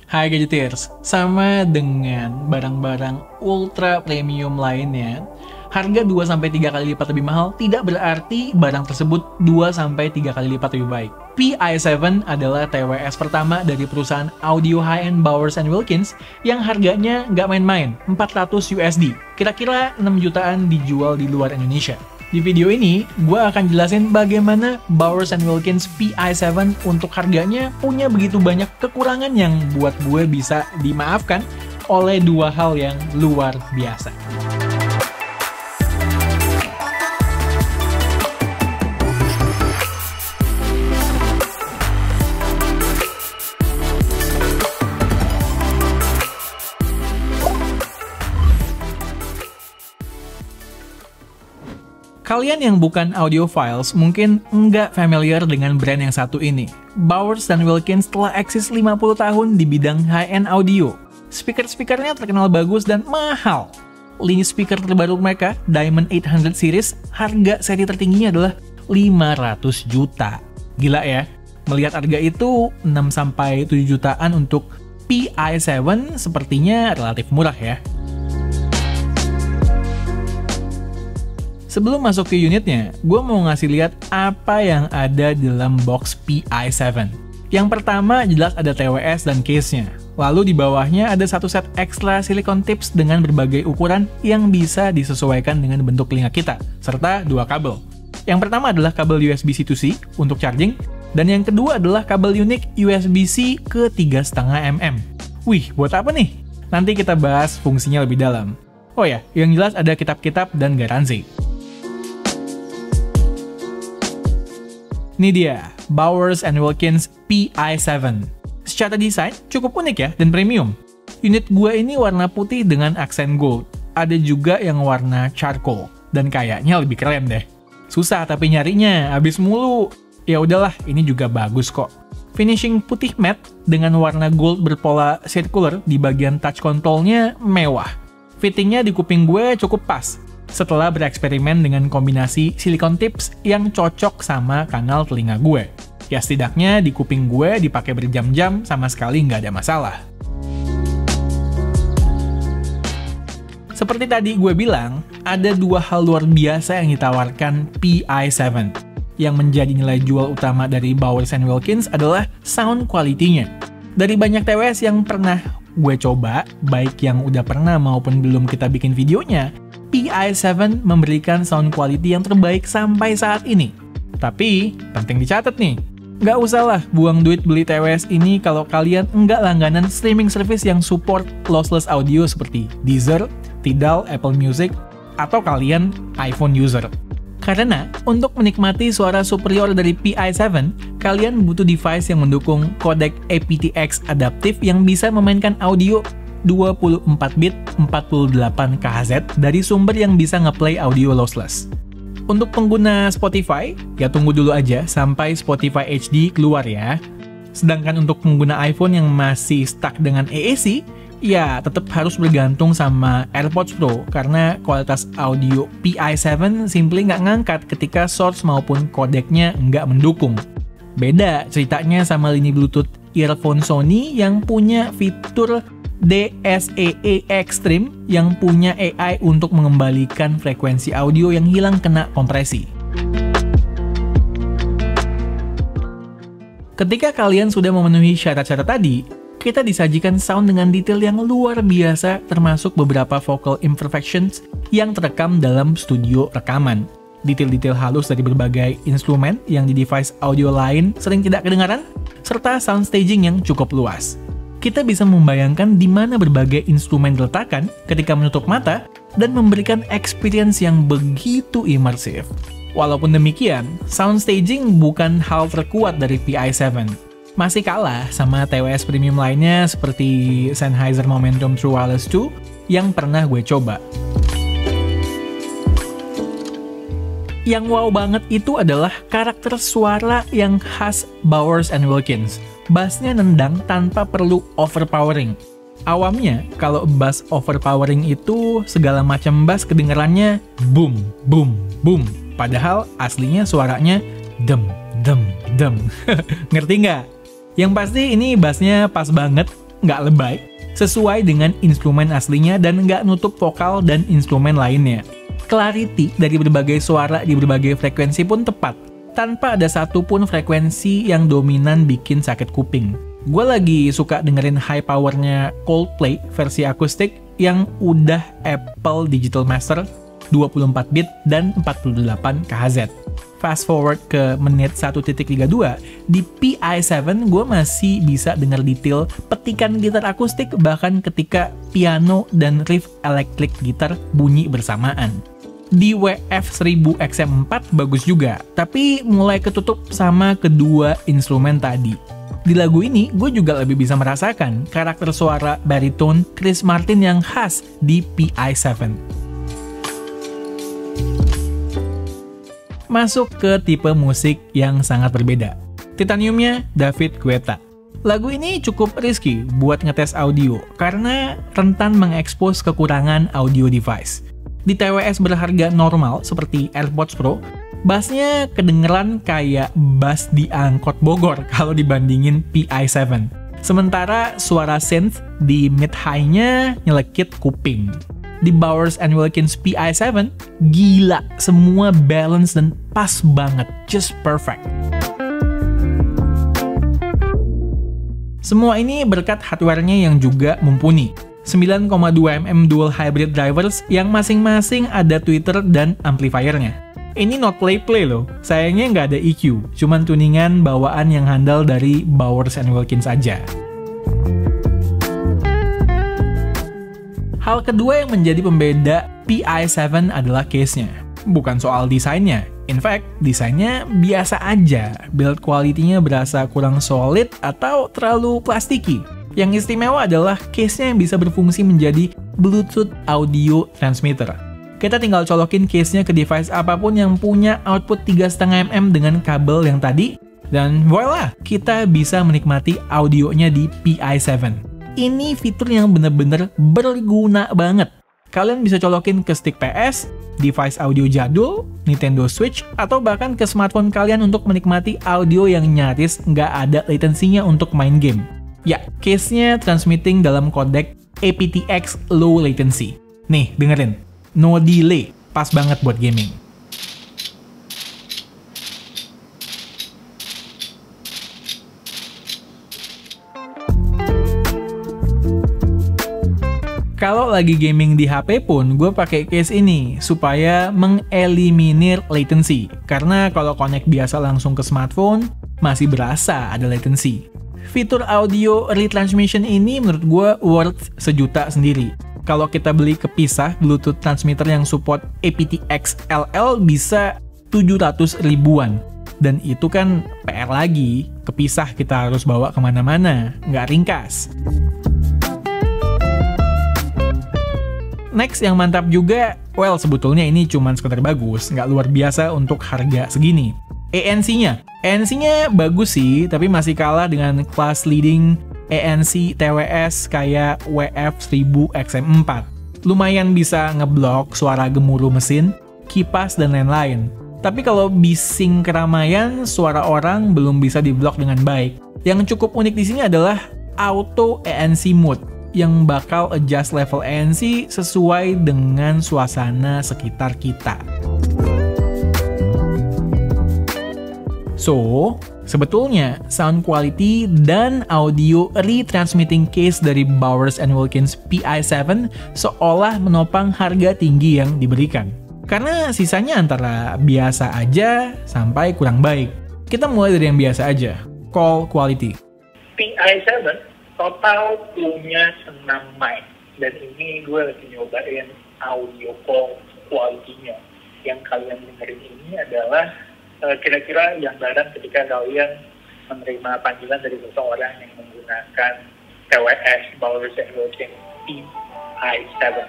Hai Gadgeters, sama dengan barang-barang ultra premium lainnya, harga 2-3 kali lipat lebih mahal tidak berarti barang tersebut 2-3 kali lipat lebih baik. PI7 adalah TWS pertama dari perusahaan audio high-end Bowers & Wilkins yang harganya nggak main-main, 400 USD. Kira-kira 6 jutaan dijual di luar Indonesia. Di video ini, gue akan jelasin bagaimana Bowers & Wilkins PI7 untuk harganya punya begitu banyak kekurangan yang buat gue bisa dimaafkan oleh dua hal yang luar biasa. Kalian yang bukan audiophiles mungkin nggak familiar dengan brand yang satu ini. Bowers & Wilkins telah eksis 50 tahun di bidang high-end audio. Speaker-speakernya terkenal bagus dan mahal. Lini speaker terbaru mereka, Diamond 800 Series, harga seri tertingginya adalah 500 juta. Gila ya, melihat harga itu 6-7 jutaan untuk PI7 sepertinya relatif murah ya. Sebelum masuk ke unitnya, gue mau ngasih lihat apa yang ada di dalam box PI7. Yang pertama jelas ada TWS dan case-nya. Lalu di bawahnya ada satu set ekstra silicone tips dengan berbagai ukuran yang bisa disesuaikan dengan bentuk telinga kita, serta dua kabel. Yang pertama adalah kabel USB-C to C untuk charging, dan yang kedua adalah kabel unik USB-C ke 3,5 mm. Wih, buat apa nih? Nanti kita bahas fungsinya lebih dalam. Oh ya, yang jelas ada kitab-kitab dan garansi. Ini dia, Bowers & Wilkins PI7. Secara desain, cukup unik ya, dan premium. Unit gue ini warna putih dengan aksen gold. Ada juga yang warna charcoal, dan kayaknya lebih keren deh. Susah tapi nyarinya, habis mulu. Ya udahlah, ini juga bagus kok. Finishing putih matte dengan warna gold berpola circular di bagian touch control-nya mewah. Fittingnya di kuping gue cukup pas. Setelah bereksperimen dengan kombinasi silicone tips yang cocok sama kanal telinga gue. Ya setidaknya di kuping gue dipakai berjam-jam sama sekali nggak ada masalah. Seperti tadi gue bilang, ada dua hal luar biasa yang ditawarkan PI7. Yang menjadi nilai jual utama dari Bowers & Wilkins adalah sound quality-nya. Dari banyak TWS yang pernah gue coba, baik yang udah pernah maupun belum kita bikin videonya, PI7 memberikan sound quality yang terbaik sampai saat ini. Tapi, penting dicatat nih, nggak usahlah buang duit beli TWS ini kalau kalian nggak langganan streaming service yang support lossless audio seperti Deezer, Tidal, Apple Music, atau kalian iPhone user. Karena, untuk menikmati suara superior dari PI7, kalian butuh device yang mendukung kodek aptX adaptif yang bisa memainkan audio 24 bit 48 kHz dari sumber yang bisa ngeplay audio lossless. Untuk pengguna Spotify, ya tunggu dulu aja sampai Spotify HD keluar ya. Sedangkan untuk pengguna iPhone yang masih stuck dengan AAC, ya tetap harus bergantung sama AirPods Pro karena kualitas audio PI7 simply nggak ngangkat ketika source maupun kodeknya nggak mendukung. Beda ceritanya sama lini Bluetooth earphone Sony yang punya fitur DSEE Extreme yang punya AI untuk mengembalikan frekuensi audio yang hilang kena kompresi. Ketika kalian sudah memenuhi syarat-syarat tadi, kita disajikan sound dengan detail yang luar biasa termasuk beberapa vocal imperfections yang terekam dalam studio rekaman. Detail-detail halus dari berbagai instrumen yang di device audio lain sering tidak kedengaran, serta sound staging yang cukup luas. Kita bisa membayangkan di mana berbagai instrumen diletakkan ketika menutup mata dan memberikan experience yang begitu imersif. Walaupun demikian, sound staging bukan hal terkuat dari PI7. Masih kalah sama TWS premium lainnya seperti Sennheiser Momentum True Wireless 2 yang pernah gue coba. Yang wow banget itu adalah karakter suara yang khas Bowers & Wilkins. Bassnya nendang tanpa perlu overpowering. Awamnya, kalau bass overpowering itu segala macam bass kedengarannya boom, boom, boom. Padahal aslinya suaranya dem, dem, dem. Ngerti nggak? Yang pasti ini bassnya pas banget, nggak lebay, sesuai dengan instrumen aslinya dan nggak nutup vokal dan instrumen lainnya. Clarity dari berbagai suara di berbagai frekuensi pun tepat, tanpa ada satupun frekuensi yang dominan bikin sakit kuping. Gue lagi suka dengerin high powernya Coldplay versi akustik yang udah Apple Digital Master 24 bit dan 48 kHz. Fast forward ke menit 1.32, di PI7 gue masih bisa denger detail petikan gitar akustik bahkan ketika piano dan riff elektrik gitar bunyi bersamaan. Di WF-1000XM4 bagus juga, tapi mulai ketutup sama kedua instrumen tadi. Di lagu ini, gue juga lebih bisa merasakan karakter suara baritone Chris Martin yang khas di PI7. Masuk ke tipe musik yang sangat berbeda. Titaniumnya David Guetta. Lagu ini cukup risky buat ngetes audio karena rentan mengekspos kekurangan audio device. Di TWS berharga normal seperti AirPods Pro, bassnya kedengeran kayak bass di angkot Bogor kalau dibandingin PI7. Sementara suara synth di mid-high-nya nyelekit kuping. Di Bowers & Wilkins PI7, gila, semua balance dan pas banget, just perfect. Semua ini berkat hardware-nya yang juga mumpuni. 9,2 mm dual hybrid drivers yang masing-masing ada tweeter dan amplifiernya. Ini not play-play loh, sayangnya nggak ada EQ, cuman tuningan bawaan yang handal dari Bowers & Wilkins aja. Hal kedua yang menjadi pembeda PI7 adalah case-nya. Bukan soal desainnya. In fact, desainnya biasa aja. Build quality-nya berasa kurang solid atau terlalu plastiki. Yang istimewa adalah case-nya yang bisa berfungsi menjadi Bluetooth audio transmitter. Kita tinggal colokin case-nya ke device apapun yang punya output 3,5 mm dengan kabel yang tadi, dan voila, kita bisa menikmati audionya di PI7. Ini fitur yang bener-bener berguna banget. Kalian bisa colokin ke stick PS, device audio jadul, Nintendo Switch, atau bahkan ke smartphone kalian untuk menikmati audio yang nyaris nggak ada latensinya untuk main game. Ya, case-nya transmitting dalam kodek aptX Low Latency. Nih, dengerin. No delay, pas banget buat gaming. Kalau lagi gaming di HP pun, gue pakai case ini supaya mengeliminir latency. Karena kalau connect biasa langsung ke smartphone, masih berasa ada latency. Fitur audio retransmission ini menurut gue worth sejuta sendiri. Kalau kita beli kepisah Bluetooth transmitter yang support aptX LL bisa 700 ribuan. Dan itu kan PR lagi, kepisah kita harus bawa kemana-mana, nggak ringkas. Next yang mantap juga, well sebetulnya ini cuma sekedar bagus, nggak luar biasa untuk harga segini. ANC-nya bagus sih, tapi masih kalah dengan class leading ANC TWS kayak WF-1000XM4. Lumayan bisa ngeblok suara gemuruh mesin, kipas, dan lain-lain. Tapi kalau bising keramaian, suara orang belum bisa diblok dengan baik. Yang cukup unik di sini adalah Auto ANC Mode, yang bakal adjust level ANC sesuai dengan suasana sekitar kita. So, sebetulnya sound quality dan audio retransmitting case dari Bowers & Wilkins PI7 seolah menopang harga tinggi yang diberikan. Karena sisanya antara biasa aja sampai kurang baik. Kita mulai dari yang biasa aja, call quality. PI7 total punya 6 mic, dan ini gue lagi nyobain audio call quality-nya. Yang kalian dengerin ini adalah kira-kira yang barang ketika kalian menerima panggilan dari seseorang yang menggunakan TWS Bowers & Wilkins PI7.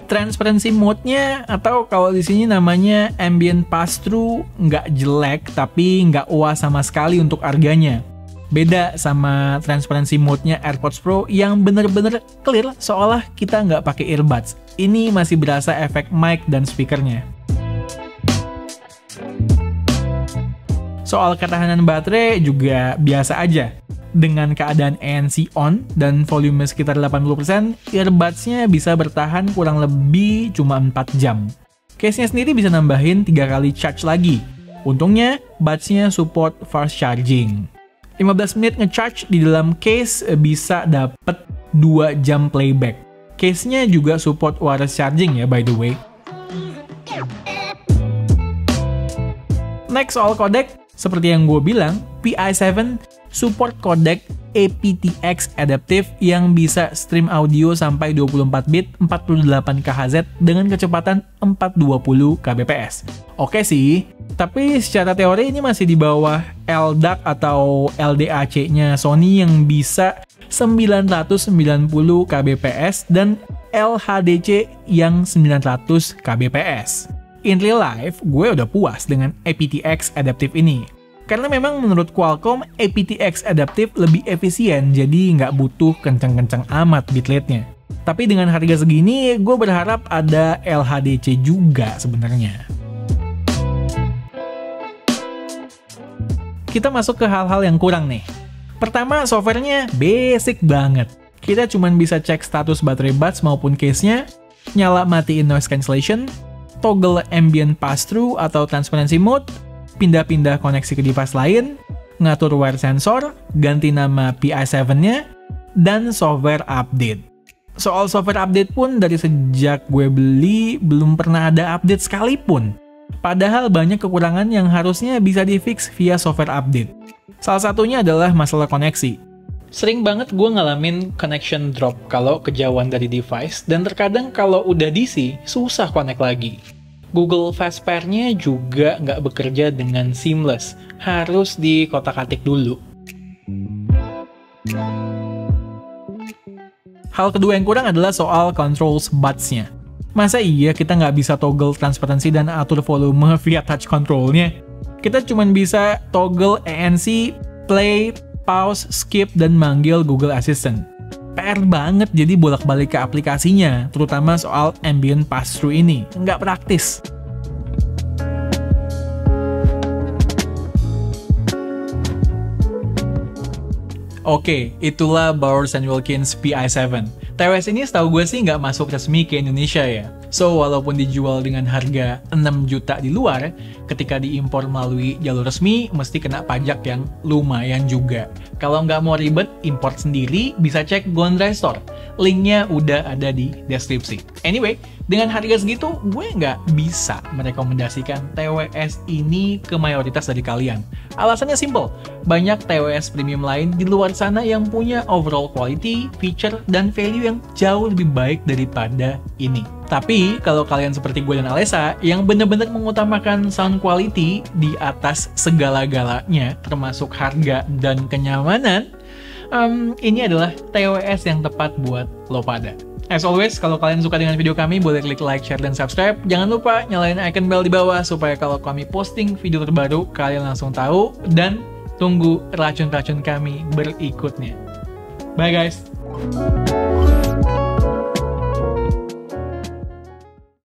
Transparency mode-nya, atau kalau di sini namanya ambient pass-through, nggak jelek tapi nggak wah sama sekali untuk harganya. Beda sama transparency mode-nya AirPods Pro yang bener-bener clear seolah kita nggak pakai earbuds. Ini masih berasa efek mic dan speakernya. Soal ketahanan baterai juga biasa aja. Dengan keadaan ANC on dan volume sekitar 80%, earbuds-nya bisa bertahan kurang lebih cuma 4 jam. Case-nya sendiri bisa nambahin 3 kali charge lagi. Untungnya, buds-nya support fast charging. 15 menit nge-charge di dalam case bisa dapet 2 jam playback. Case-nya juga support wireless charging ya, by the way. Next, soal codec. Seperti yang gue bilang, Pi7 support codec aptX adaptive yang bisa stream audio sampai 24 bit 48 kHz dengan kecepatan 420 kbps. Oke sih, tapi secara teori ini masih di bawah LDAC atau LDAC-nya Sony yang bisa 990 kbps dan LHDC yang 900 kbps. In real life, gue udah puas dengan aptX adaptive ini. Karena memang menurut Qualcomm, aptX adaptive lebih efisien, jadi nggak butuh kenceng-kenceng amat bitrate-nya. Tapi dengan harga segini, gue berharap ada LHDC juga sebenarnya. Kita masuk ke hal-hal yang kurang nih. Pertama, software-nya basic banget. Kita cuma bisa cek status baterai buds maupun case-nya, nyala matiin noise cancellation, toggle ambient pass-through atau transparency mode, pindah-pindah koneksi ke device lain, ngatur wear sensor, ganti nama Pi7-nya, dan software update. Soal software update pun dari sejak gue beli, belum pernah ada update sekalipun. Padahal banyak kekurangan yang harusnya bisa di-fix via software update. Salah satunya adalah masalah koneksi. Sering banget gue ngalamin connection drop kalau kejauhan dari device, dan terkadang kalau udah DC, susah connect lagi. Google Fast Pair-nya juga nggak bekerja dengan seamless, harus di kotak-atik dulu. Hal kedua yang kurang adalah soal controls buds-nya. Masa iya kita nggak bisa toggle transparansi dan atur volume via touch control-nya? Kita cuma bisa toggle ANC, play, pause, skip, dan manggil Google Assistant. PR banget jadi bolak-balik ke aplikasinya, terutama soal ambient pass-through ini. Nggak praktis. Oke, itulah Bowers & Wilkins Pi7. TWS ini setahu gue sih nggak masuk resmi ke Indonesia ya. So, walaupun dijual dengan harga 6 juta di luar, ketika diimpor melalui jalur resmi, mesti kena pajak yang lumayan juga. Kalau nggak mau ribet, import sendiri, bisa cek Gondry Store. Linknya udah ada di deskripsi. Anyway, dengan harga segitu, gue nggak bisa merekomendasikan TWS ini ke mayoritas dari kalian. Alasannya simple, banyak TWS premium lain di luar sana yang punya overall quality, feature, dan value yang jauh lebih baik daripada ini. Tapi, kalau kalian seperti gue dan Alessa, yang benar-benar mengutamakan sound quality di atas segala-galanya, termasuk harga dan kenyamanan, ini adalah TWS yang tepat buat lo pada. As always, kalau kalian suka dengan video kami, boleh klik like, share, dan subscribe. Jangan lupa nyalain icon bell di bawah, supaya kalau kami posting video terbaru, kalian langsung tahu. Dan tunggu racun-racun kami berikutnya. Bye guys!